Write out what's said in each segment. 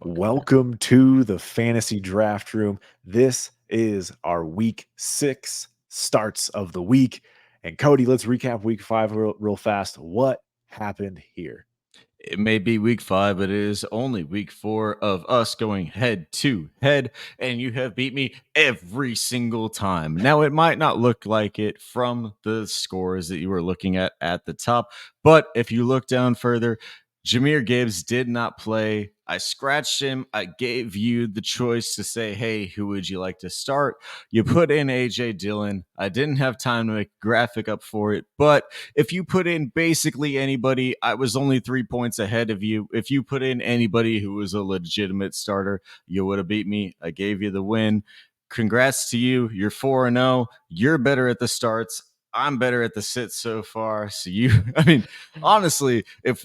Welcome to the fantasy draft room. This is our week 6 starts of the week. And Cody, let's recap week 5 real fast. What happened here? It may be week 5, but it is only week 4 of us going head to head, and you have beat me every single time. Now, it might not look like it from the scores that you were looking at the top, but if you look down further, Jameer Gibbs did not play. I scratched him. I gave you the choice to say, hey, who would you like to start? You put in AJ Dillon. I didn't have time to make a graphic up for it, but if you put in basically anybody, I was only 3 points ahead of you. If you put in anybody who was a legitimate starter, you would have beat me. I gave you the win. Congrats to you. You're 4-0. You're better at the starts. I'm better at the sits so far. So I mean, honestly, if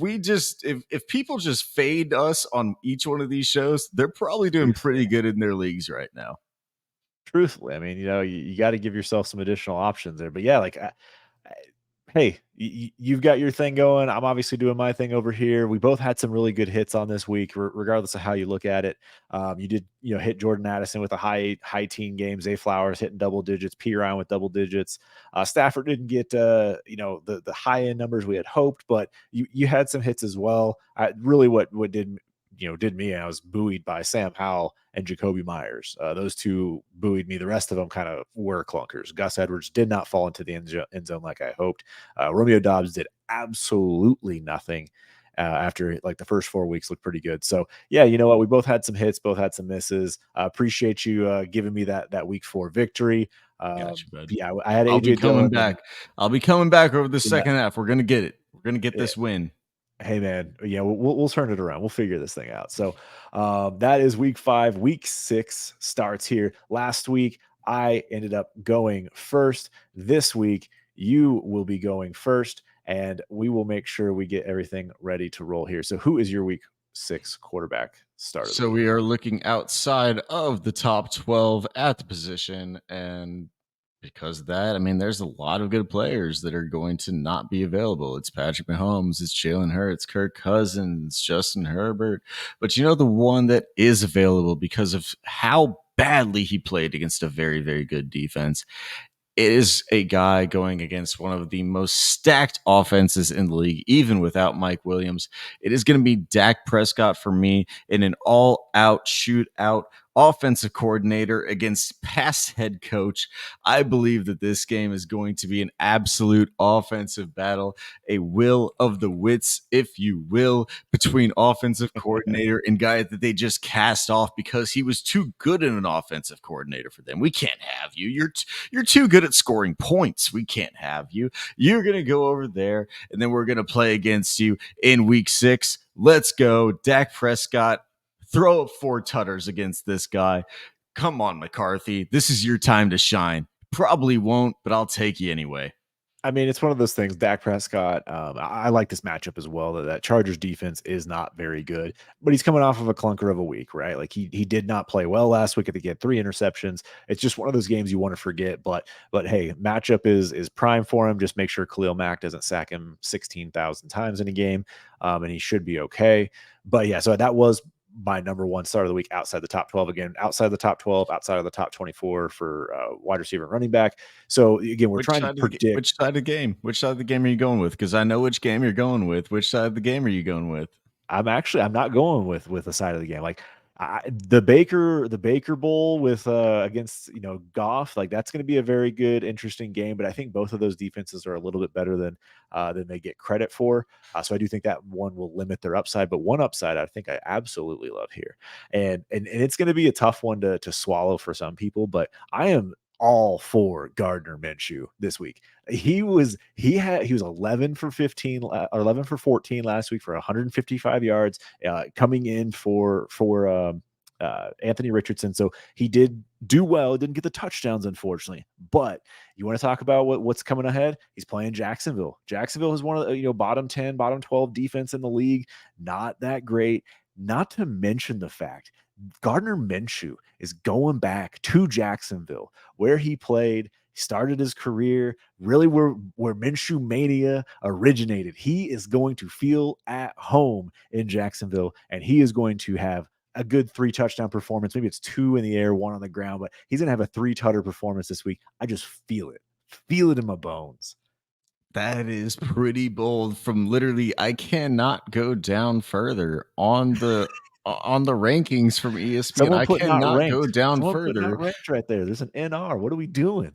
people just fade us on each one of these shows, they're probably doing pretty Truthfully, good in their leagues right now. truthfully, I mean, you got to give yourself some additional options there. But yeah, hey, you've got your thing going. I'm obviously doing my thing over here. We both had some really good hits on this week, regardless of how you look at it. You did, hit Jordan Addison with a high teen game. Zay Flowers hitting double digits. P Ryan with double digits. Stafford didn't get, the high end numbers we had hoped, but you had some hits as well. Really, what did me. I was buoyed by Sam Howell and Jacoby Myers. Those two buoyed me. The rest of them kind of were clunkers. Gus Edwards did not fall into the end zone like I hoped. Romeo Dobbs did absolutely nothing. After like the first 4 weeks looked pretty good. So yeah, you know what? We both had some hits, both had some misses. Appreciate you giving me that week 4 victory. Gotcha, bud. Yeah, I had I'll be AJ coming Dillon and back. I'll be coming back over the yeah, second half. We're gonna get it. We're gonna get this win. hey man, yeah, we'll turn it around. We'll figure this thing out. So that is week 5. Week 6 starts here. Last week I ended up going first. This week you will be going first, and we will make sure we get everything ready to roll here. So who is your week 6 quarterback start of the So week? we are looking outside of the top 12 at the position. And because of that, I mean, there's a lot of good players that are going to not be available. It's Patrick Mahomes, it's Jalen Hurts, Kirk Cousins, Justin Herbert. But the one that is available because of how badly he played against a very, very good defense is a guy going against one of the most stacked offenses in the league, even without Mike Williams. It is going to be Dak Prescott for me in an all out shootout offensive coordinator against past head coach. I believe that this game is going to be an absolute offensive battle, a will of the wits, if you will, between offensive coordinator and guy that they just cast off because he was too good in an offensive coordinator for them. We can't have you. You're too good at scoring points. We can't have you. You're going to go over there, and then we're going to play against you in week 6. Let's go. Dak Prescott, throw up 4 tutters against this guy. Come on, McCarthy. This is your time to shine. Probably won't, but I'll take you anyway. I mean, it's one of those things. Dak Prescott, I like this matchup as well. That Chargers defense is not very good, but he's coming off of a clunker of a week, right? Like he did not play well last week. I think he had 3 interceptions. It's just one of those games you want to forget. But hey, matchup is prime for him. Just make sure Khalil Mack doesn't sack him 16,000 times in a game, and he should be okay. But yeah, so that was my number one start of the week outside the top 12. Again, outside the top 12, outside of the top 24 for wide receiver and running back. So again, we're trying to Which predict. side of the game? Which side of the game are you going with? Because I know which game you're going with. Which side of the game are you going with? I'm not going with the side of the game. Like the Baker Bowl with against Goff, like that's going to be a very good, interesting game. But I think both of those defenses are a little bit better than they get credit for. So I do think that one will limit their upside. But one upside I think I absolutely love here, and it's going to be a tough one to swallow for some people. But I am all for Gardner Minshew this week. He was 11 for 15 or 11 for 14 last week for 155 yards, coming in for Anthony Richardson. So he did do well. Didn't get the touchdowns, unfortunately. But you want to talk about what's coming ahead? He's playing Jacksonville. Jacksonville is one of the bottom 10, bottom 12 defense in the league. Not that great. Not to mention the fact Gardner Minshew is going back to Jacksonville, where he played, started his career, really where Minshew mania originated. He is going to feel at home in Jacksonville, and he is going to have a good 3 touchdown performance. Maybe it's 2 in the air, 1 on the ground, but he's gonna have a 3 tutter performance this week. I just feel it in my bones. That is pretty bold from literally I cannot go down further on the rankings from ESPN. Someone I put not cannot go ranked. down Someone put further. not ranked right there. There's an NR. What are we doing?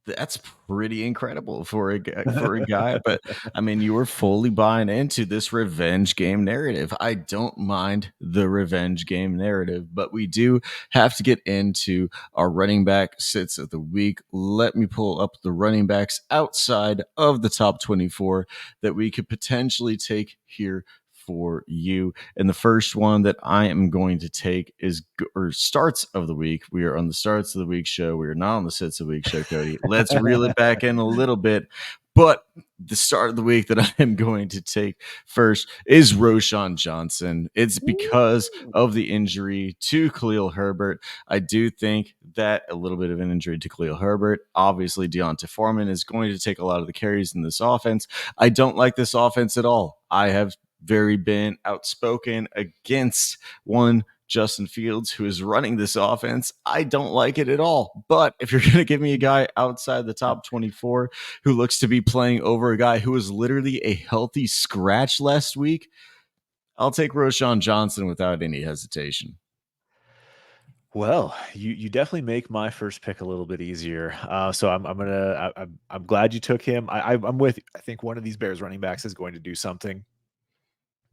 That's pretty incredible for a guy, but I mean, you were fully buying into this revenge game narrative. I don't mind the revenge game narrative, but we do have to get into our running back sits of the week. Let me pull up the running backs outside of the top 24 that we could potentially take here for you. And the first one that I am going to take is or starts of the week. We are on the starts of the week show. We are not on the sits of the week show, Cody. Let's reel it back in a little bit. But the start of the week that I am going to take first is Roshan Johnson. It's because of the injury to Khalil Herbert. I do think that a little bit of an injury to Khalil Herbert. Obviously, Deontay Foreman is going to take a lot of the carries in this offense. I don't like this offense at all. I have very been outspoken against one Justin Fields, who is running this offense. I don't like it at all. But if you're going to give me a guy outside the top 24 who looks to be playing over a guy who was literally a healthy scratch last week, I'll take Roshan Johnson without any hesitation. Well, you definitely make my first pick a little bit easier. So I'm glad you took him. I'm with you. I think one of these Bears running backs is going to do something.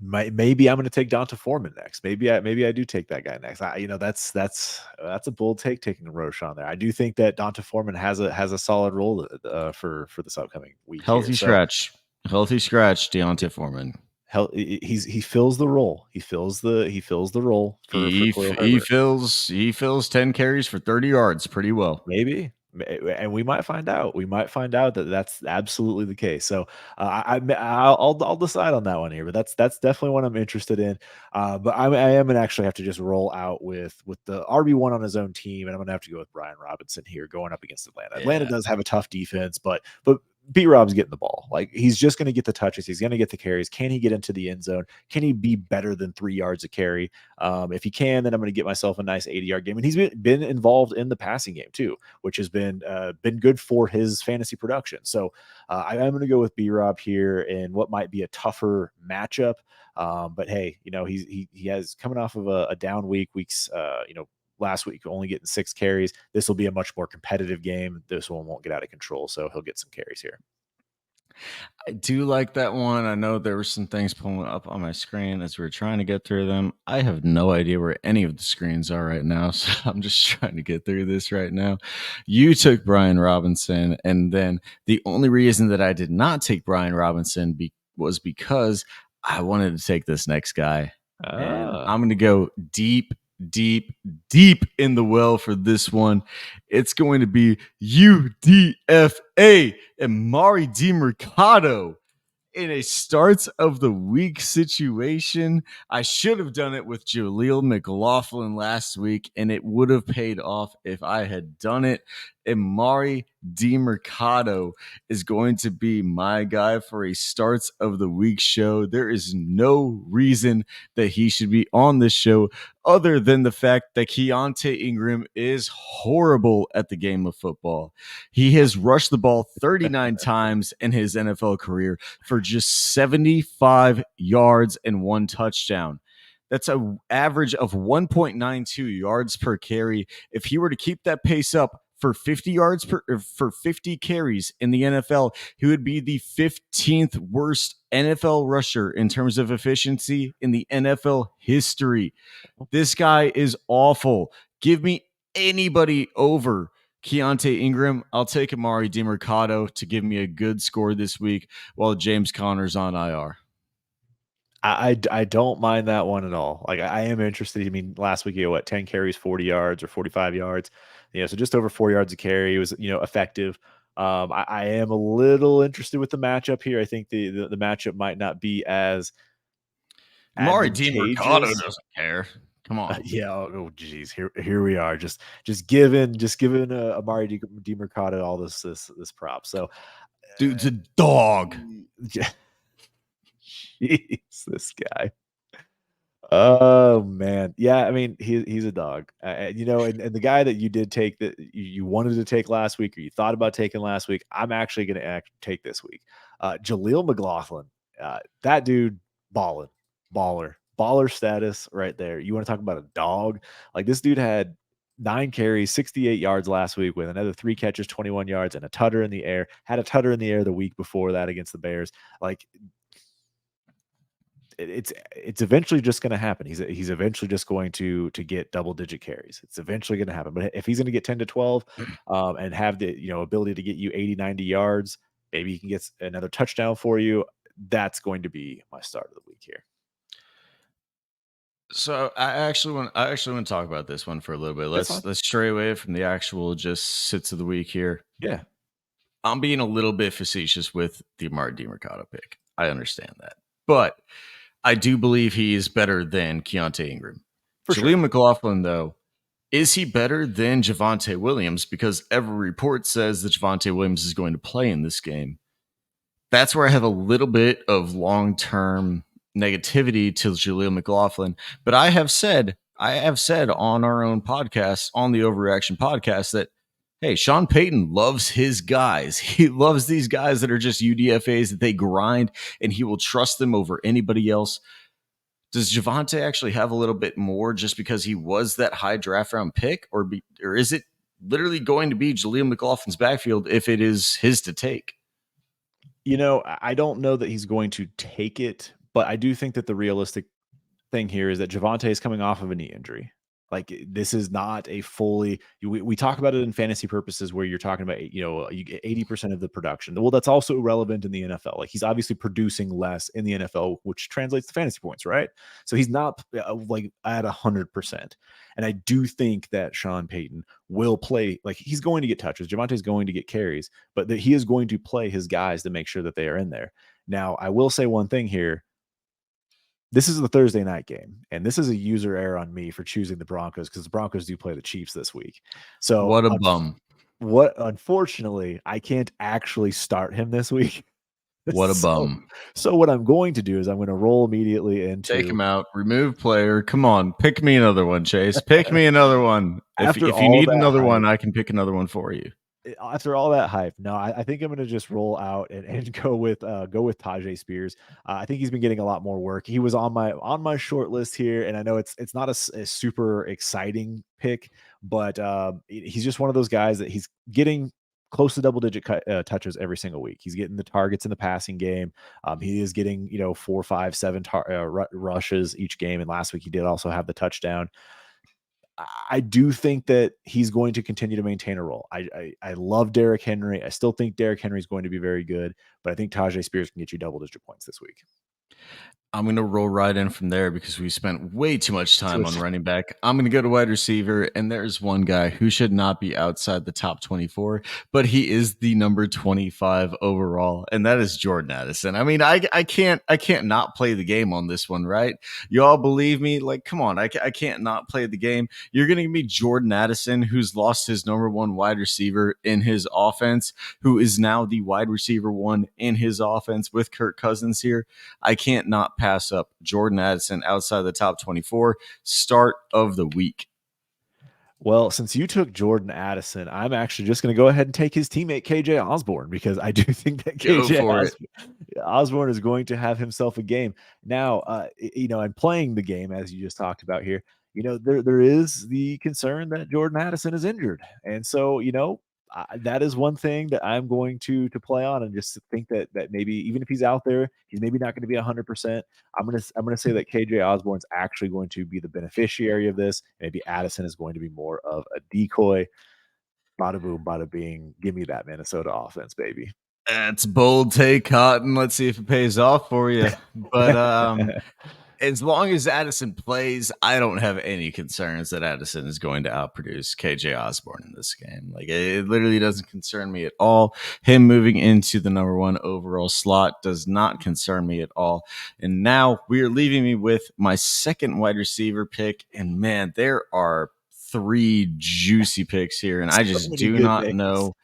Maybe I'm going to take Donta Foreman next. Maybe I do take that guy next. That's a bold take taking Roshan there. I do think that Donta Foreman has a solid role for this upcoming week here. Healthy So scratch. Healthy scratch, Deontay Foreman. he fills the role. He fills the role for Khalil Herbert. He fills 10 carries for 30 yards pretty well. Maybe, and we might find out. We might find out that that's absolutely the case. So I'll decide on that one here, but that's definitely what I'm interested in. But I am gonna actually have to just roll out with the RB1 on his own team, and I'm gonna have to go with Brian Robinson here, going up against Atlanta. Atlanta Yeah. does have a tough defense, but B Rob's getting the ball. Like he's just going to get the touches. He's going to get the carries. Can he get into the end zone? Can he be better than 3 yards a carry? If he can, then I'm going to get myself a nice 80-yard game. And he's been involved in the passing game too, which has been good for his fantasy production. So I'm going to go with B Rob here in what might be a tougher matchup. But hey, he has coming off of a down weeks. Last week only getting 6 carries. This will be a much more competitive game. This one won't get out of control, so he'll get some carries here. I do like that one. I know there were some things pulling up on my screen as we were trying to get through them. I have no idea where any of the screens are right now, so I'm just trying to get through this right now. You took Brian Robinson, and then the only reason that I did not take Brian Robinson was because I wanted to take this next guy, and Ah, I'm going to go deep, deep, deep in the well for this one. It's going to be UDFA and Mari DiMercado in a starts of the week situation. I should have done it with Jaleel McLaughlin last week, and it would have paid off if I had done it. Amari DiMercado is going to be my guy for a starts of the week show. There is no reason that he should be on this show other than the fact that Keontae Ingram is horrible at the game of football. He has rushed the ball 39 times in his NFL career for just 75 yards and 1 touchdown. That's an average of 1.92 yards per carry. If he were to keep that pace up for 50 yards for 50 carries in the NFL, he would be the 15th worst NFL rusher in terms of efficiency in the NFL history. This guy is awful. Give me anybody over Keontae Ingram. I'll take Amari DiMercado to give me a good score this week while James Conner's on IR. I don't mind that one at all. Like I am interested. I mean, last week, 10 carries, 40 yards or 45 yards. So just over 4 yards a carry. It was, effective. I am a little interested with the matchup here. I think the matchup might not be as Amari DiMercado advantageous. doesn't care. Come on. Yeah. Oh, geez. Here we are. Just giving Amari DiMercado all this prop. So, Dude's a dog. yeah. Jeez, this guy. Oh man, yeah. I mean, he's a dog. And the guy that you did take that you wanted to take last week, or you thought about taking last week, I'm actually going to take this week. Jaleel McLaughlin, that dude, balling, baller status right there. You want to talk about a dog? Like this dude had 9 carries, 68 yards last week with another 3 catches, 21 yards, and a tutter in the air. Had a tutter in the air the week before that against the Bears. Like it's eventually just going to happen. He's eventually just going to get double digit carries. It's eventually going to happen. But if he's going to get 10 to 12 and have the ability to get you 80, 90 yards, maybe he can get another touchdown for you. That's going to be my start of the week here. So I actually want to talk about this one for a little bit. That's Let's fine. let's stray away from the actual just sits of the week here. Yeah, I'm being a little bit facetious with the Amari DeMercado pick. I understand that. But I do believe he is better than Keontae Ingram. for sure. Jaleel McLaughlin, though, is he better than Javonte Williams? Because every report says that Javonte Williams is going to play in this game. That's where I have a little bit of long-term negativity to Jaleel McLaughlin. But I have said on our own podcast, on the Overreaction podcast, that hey, Sean Payton loves his guys. He loves these guys that are just UDFAs that they grind, and he will trust them over anybody else. Does Javante actually have a little bit more just because he was that high draft round pick, or is it literally going to be Jaleel McLaughlin's backfield if it is his to take? I don't know that he's going to take it, but I do think that the realistic thing here is that Javante is coming off of a knee injury. Like this is not a fully. We talk about it in fantasy purposes where you're talking about you get 80% of the production. Well, that's also relevant in the NFL. Like he's obviously producing less in the NFL, which translates to fantasy points, right? So he's not like at 100%. And I do think that Sean Payton will play. Like he's going to get touches. Javante's going to get carries, but that he is going to play his guys to make sure that they are in there. Now, I will say one thing here. This is the Thursday night game, and this is a user error on me for choosing the Broncos because the Broncos do play the Chiefs this week. So, What a bum. unfortunately, I can't actually start him this week. What a So, bum. so what I'm going to do is I'm going to roll immediately Take into him out. Remove player. Come on. Pick me another one, Chase. Pick me another one. If after if you all need that another one, hype. I can pick another one for you. After all that hype, no, I think I'm gonna just roll out and go with Tajay Spears. I think he's been getting a lot more work. He was on my short list here, and I know it's not a super exciting pick, but he's just one of those guys that he's getting close to double digit touches every single week. He's getting the targets in the passing game. He is getting 4, 5, 7 rushes each game, and last week he did also have the touchdown. I do think that he's going to continue to maintain a role. I love Derrick Henry. I still think Derrick Henry is going to be very good, but I think Tajay Spears can get you double digit points this week. I'm going to roll right in from there because we spent way too much So time on it's running back. I'm going to go to wide receiver, and there's one guy who should not be outside the top 24, but he is the number 25 overall, and that is Jordan Addison. I mean, I can't not play the game on this one, right? You all believe me? Like, come on, I can't not play the game. You're going to give me Jordan Addison, who's lost his number one wide receiver in his offense, who is now the wide receiver one in his offense with Kirk Cousins here. I can't not pass up Jordan Addison outside the top 24 start of the week. Well, since you took Jordan Addison, I'm actually just going to go ahead and take his teammate KJ Osborne because I do think that Go for it. Osborne is going to have himself a game. Now, and playing the game as you just talked about here, there is the concern that Jordan Addison is injured, and so that is one thing that I'm going to play on and just think that maybe even if he's out there, he's maybe not going to be 100%. I'm gonna say that KJ Osborne's actually going to be the beneficiary of this. Maybe Addison is going to be more of a decoy. Bada boom, bada bing. Give me that Minnesota offense, baby. That's bold take, Cotton. Let's see if it pays off for you. But as long as Addison plays, I don't have any concerns that Addison is going to outproduce KJ Osborne in this game. Like it literally doesn't concern me at all. Him moving into the number one overall slot does not concern me at all. And now we are leaving me with my second wide receiver pick. And man, there are three juicy picks here, and I So just many do good not names. know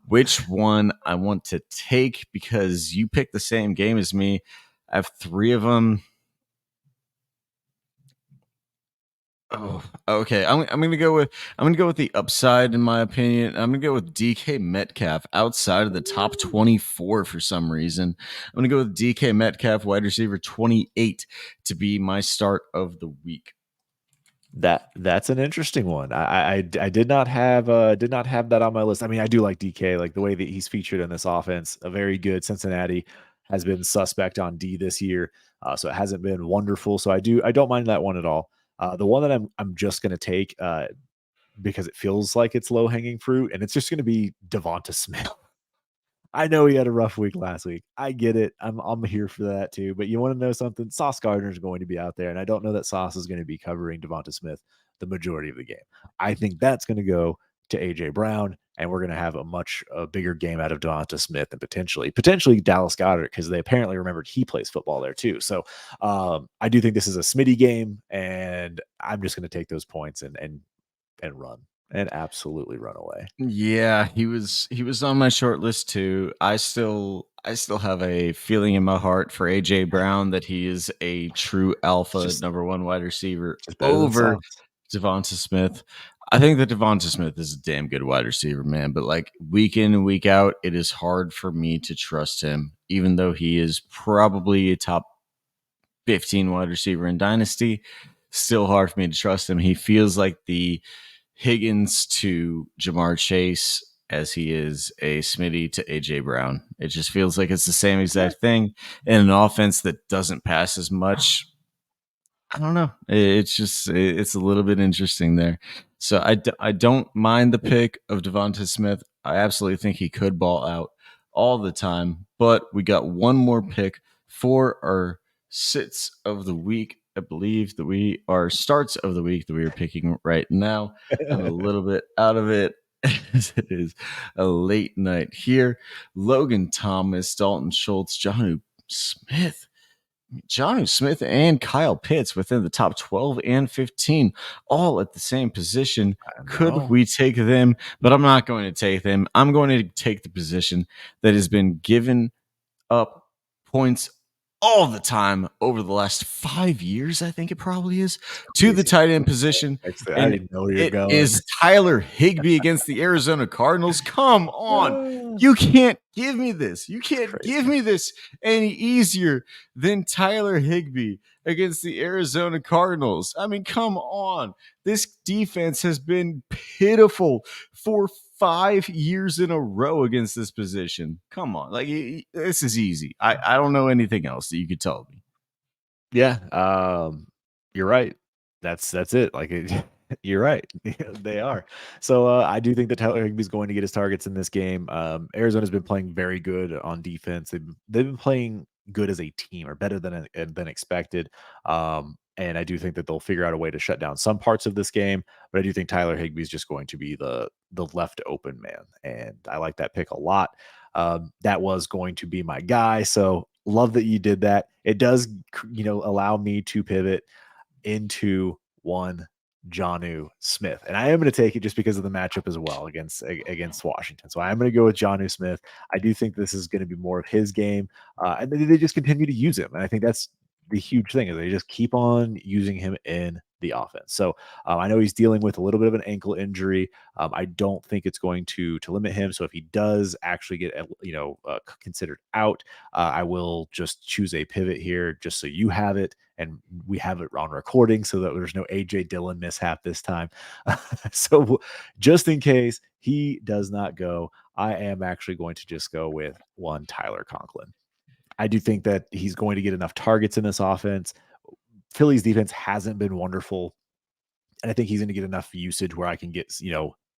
which one I want to take because you picked the same game as me. I have three of them. Oh, okay. I'm gonna go with the upside in my opinion. I'm gonna go with DK Metcalf outside of the top 24 for some reason. I'm gonna go with DK Metcalf, wide receiver 28, to be my start of the week. That's an interesting one. I did not have that on my list. I mean, I do like DK, like the way that he's featured in this offense. A very good Cincinnati has been suspect on D this year, so it hasn't been wonderful. So I don't mind that one at all. The one that I'm just going to take because it feels like it's low hanging fruit, and it's just going to be Devonta Smith. I know he had a rough week last week. I get it. I'm here for that too. But you want to know something? Sauce Gardner is going to be out there, and I don't know that Sauce is going to be covering Devonta Smith the majority of the game. I think that's going to go to AJ Brown, and we're going to have a much bigger game out of Devonta Smith and potentially Dallas Goddard because they apparently remembered he plays football there too. So I do think this is a Smitty game, and I'm just going to take those points and run and absolutely run away. Yeah, he was on my short list too. I still have a feeling in my heart for AJ Brown that he is a true It's alpha number one wide receiver just better than over Sauce. Devonta Smith. I think that Devonta Smith is a damn good wide receiver, man. But like week in and week out, it is hard for me to trust him, even though he is probably a top 15 wide receiver in Dynasty. Still hard for me to trust him. He feels like the Higgins to Jamar Chase as he is a Smitty to AJ Brown. It just feels like it's the same exact thing in an offense that doesn't pass as much. I don't know. It's just it's a little bit interesting there. So I don't mind the pick of Devonta Smith. I absolutely think he could ball out all the time. But we got one more pick for our sits of the week. I believe that we are starts of the week that we are picking right now. I'm a little bit out of it as it is a late night here. Logan Thomas, Dalton Schultz, John Smith. Johnny Smith and Kyle Pitts within the top 12 and 15, all at the same position. I Could know. we take them? But I'm not going to take them. I'm going to take the position that has been given up points all the time over the last 5 years, I think it probably is, to the Crazy. tight end position. I And didn't know where you're it going. is Tyler Higbee against the Arizona Cardinals. Come on. Ah, You can't give me this. You can't give crazy. me this any easier than Tyler Higbee against the Arizona Cardinals. I mean, come on. This defense has been pitiful for 5 years in a row against this position. Come on. Like, this is easy. I don't know anything else that you could tell me. Yeah, you're right. That's it. Like you're right. They are. So I do think that Tyler Higbee's going to get his targets in this game. Arizona's been playing very good on defense. They've been playing good as a team or better than expected. And I do think that they'll figure out a way to shut down some parts of this game. But I do think Tyler Higbee's just going to be the left open man, and I like that pick a lot. That was going to be my guy. So love that you did that. It does, allow me to pivot into one Jonnu Smith, and I am going to take it just because of the matchup as well against Washington. So I'm going to go with Jonnu Smith. I do think this is going to be more of his game, and they just continue to use him, and I think that's the huge thing is they just keep on using him in the offense. So I know he's dealing with a little bit of an ankle injury. I don't think it's going to limit him. So if he does actually get considered out, I will just choose a pivot here, just so you have it and we have it on recording, so that there's no AJ Dillon mishap this time. So just in case he does not go, I am actually going to just go with one Tyler Conklin. I do think that he's going to get enough targets in this offense. Philly's defense hasn't been wonderful, and I think he's going to get enough usage where I can get,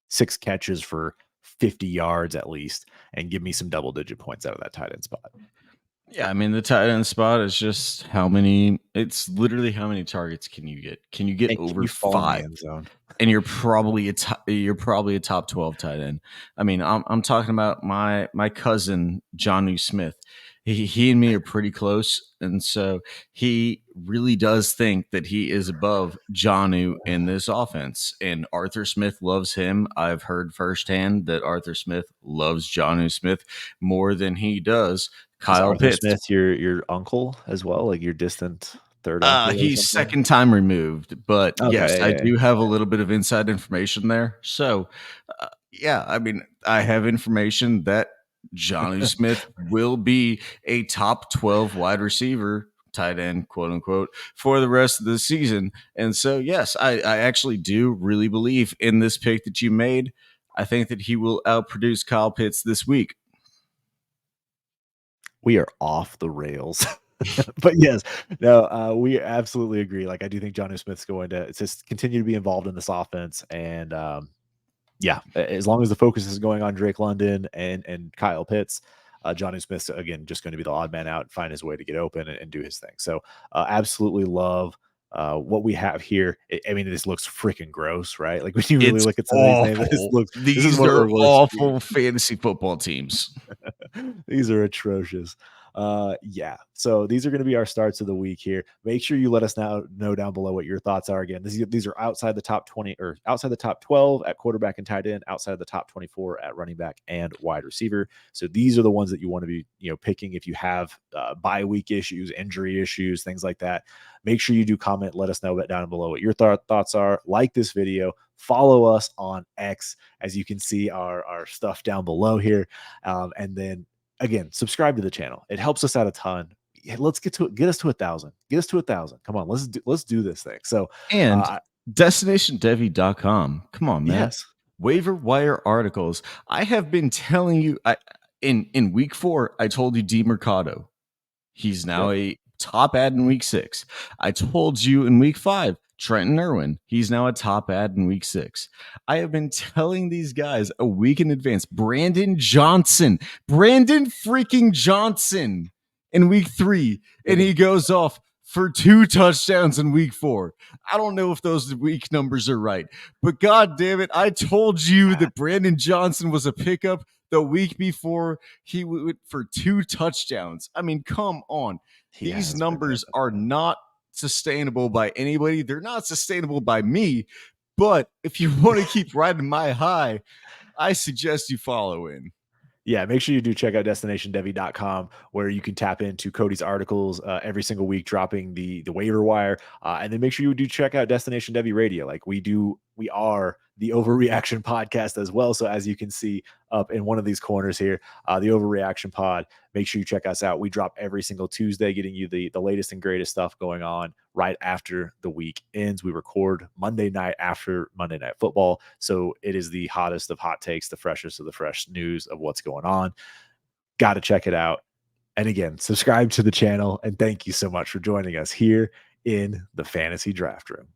6 catches for 50 yards at least and give me some double digit points out of that tight end spot. Yeah, I mean the tight end spot is just how many. It's literally how many targets can you get? Can you get And can over you fall in the 5? end zone? And you're probably a top 12 tight end. I mean, I'm talking about my cousin Johnu Smith. He and me are pretty close, and so he really does think that he is above Johnu in this offense. And Arthur Smith loves him. I've heard firsthand that Arthur Smith loves Johnu Smith more than he does Is Kyle Arthur Pitts. Smith your uncle as well, like your distant? third ankle or He's something? second time removed, but yes, Okay, I yeah, yeah. do have a little bit of inside information there. So, yeah, I mean, I have information that Johnny Smith will be a top 12 wide receiver, tight end, quote unquote, for the rest of the season. And so, yes, I actually do really believe in this pick that you made. I think that he will outproduce Kyle Pitts this week. We are off the rails. But yes, no, we absolutely agree. Like, I do think Jonnu Smith's going to just continue to be involved in this offense, and, yeah, as long as the focus is going on Drake London and Kyle Pitts, Jonnu Smith's, again, just gonna be the odd man out, find his way to get open and do his thing. So, absolutely love, what we have here. I mean, this looks freaking gross, right? Like, when you really It's look at some of these names, awful. this is These one of are the worst. awful fantasy football teams. These are atrocious. Yeah. So these are going to be our starts of the week here. Make sure you let us know down below what your thoughts are. Again, these are outside the top 20 or outside the top 12 at quarterback and tight end, outside the top 24 at running back and wide receiver. So these are the ones that you want to be, picking if you have bye week issues, injury issues, things like that. Make sure you do comment. Let us know down below what your thoughts are. Like this video. Follow us on X, as you can see our stuff down below here. And then again, subscribe to the channel. It helps us out a ton. Yeah, let's get us to 1,000. Get us to 1,000. Come on, let's do this thing. So, And uh, destinationdevy.com. Come on, man. yes, Waiver wire articles. I have been telling you in week 4, I told you DeMercado. He's now yep. a top ad in week 6. I told you in week 5, Trenton Irwin. He's now a top ad in week 6. I have been telling these guys a week in advance. Brandon freaking Johnson in week 3, and he goes off for 2 touchdowns in week 4. I don't know if those week numbers are right, but god damn it, I told you that Brandon Johnson was a pickup the week before. He went for 2 touchdowns. I mean, come on. He These has been numbers good. are not sustainable by anybody. They're not sustainable by me. But if you want to keep riding my high, I suggest you follow in. Yeah, make sure you do check out destinationdevy.com, where you can tap into Cody's articles every single week, dropping the waiver wire. And then make sure you do check out Destination Devy Radio. Like, we are the Overreaction Podcast as well. So as you can see up in one of these corners here, the Overreaction Pod, make sure you check us out. We drop every single Tuesday, getting you the latest and greatest stuff going on right after the week ends. We record Monday night after Monday Night Football. So it is the hottest of hot takes, the freshest of the fresh news of what's going on. Got to check it out. And again, subscribe to the channel. And thank you so much for joining us here in the Fantasy Draft Room.